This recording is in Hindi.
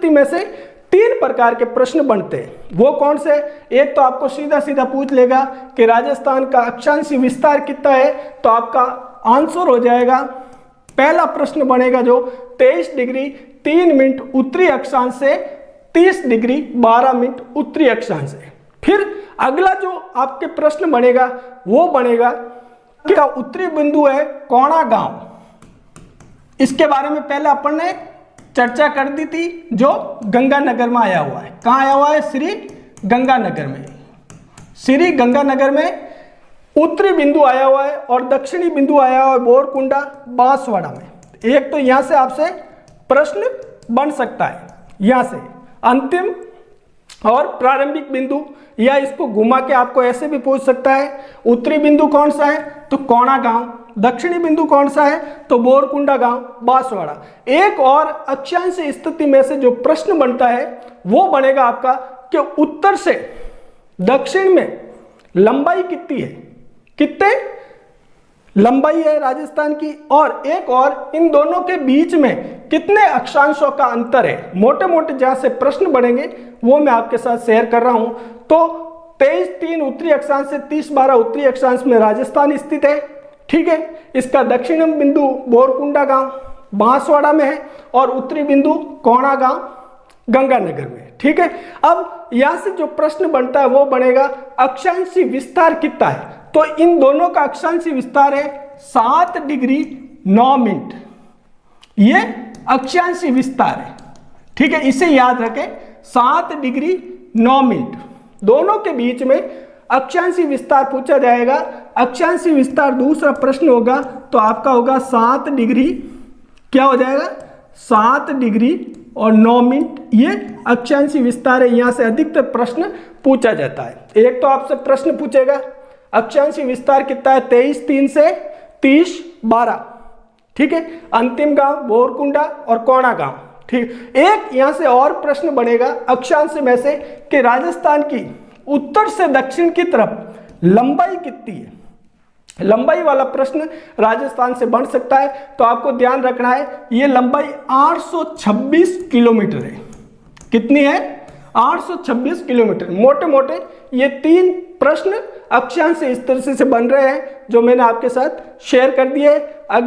स्थिति में से 3 प्रकार के प्रश्न बनते हैं। वो कौन से? एक तो आपको सीधा सीधा पूछ लेगा कि राजस्थान का अक्षांशीय विस्तार कितना है, तो आपका आंसर हो जाएगा, पहला प्रश्न बनेगा जो 23 डिग्री 3 मिनट उत्तरी अक्षांश से 30 डिग्री 12 मिनट उत्तरी अक्षांश से। फिर अगला जो आपके प्रश्न बनेगा वो बनेगा कि उत्तरी बिंदु है कोणा गांव। इसके बारे में पहले अपन ने चर्चा कर दी थी, जो गंगानगर में आया हुआ है। कहाँ आया हुआ है? श्री गंगानगर में। श्री गंगानगर में उत्तरी बिंदु आया हुआ है और दक्षिणी बिंदु आया हुआ है बोरकुंडा बांसवाड़ा में। एक तो यहां से आपसे प्रश्न बन सकता है, यहां से अंतिम और प्रारंभिक बिंदु, या इसको घुमा के आपको ऐसे भी पूछ सकता है, उत्तरी बिंदु कौन सा है? तो कोणा गांव। दक्षिणी बिंदु कौन सा है? तो बोरकुंडा गांव बांसवाड़ा। एक और अक्षांशीय स्थिति में से जो प्रश्न बनता है वो बनेगा आपका कि उत्तर से दक्षिण में लंबाई कितनी है, कितने लंबाई है राजस्थान की, और एक और इन दोनों के बीच में कितने अक्षांशों का अंतर है। मोटे मोटे जहां से प्रश्न बनेंगे वो मैं आपके साथ शेयर कर रहा हूं। तो 23-3 उत्तरी अक्षांश से 30-12 उत्तरी अक्षांश में राजस्थान स्थित है, ठीक है। इसका दक्षिणी बिंदु बोरकुंडा गांव बांसवाड़ा में है और उत्तरी बिंदु कोणा गांव गंगानगर में, ठीक है। अब यहां से जो प्रश्न बनता है वो बनेगा अक्षांशीय विस्तार कितना है। तो इन दोनों का अक्षांशीय विस्तार है 7 डिग्री 9 मिनट, ये अक्षांशीय विस्तार है, ठीक है। इसे याद रखें, 7 डिग्री 9 मिनट, दोनों के बीच में अक्षांशीय विस्तार पूछा जाएगा। अक्षांशीय विस्तार दूसरा प्रश्न होगा तो आपका होगा 7 डिग्री, क्या हो जाएगा? 7 डिग्री और 9 मिनट, ये अक्षांशीय विस्तार है। यहां से अधिकतर प्रश्न पूछा जाता है। एक तो आपसे प्रश्न पूछेगा अक्षांशीय विस्तार कितना है 23-3 से 30-12, ठीक है। अंतिम गांव बोरकुंडा और कोणा गांव, ठीक। एक यहां से और प्रश्न बनेगा अक्षांश में से कि राजस्थान की उत्तर से दक्षिण की तरफ लंबाई कितनी है। लंबाई वाला प्रश्न राजस्थान से बन सकता है। तो आपको ध्यान रखना है ये लंबाई 826 किलोमीटर है। कितनी है? 826 किलोमीटर। मोटे मोटे ये 3 प्रश्न अक्षांश इस तरह से बन रहे हैं जो मैंने आपके साथ शेयर कर दिए।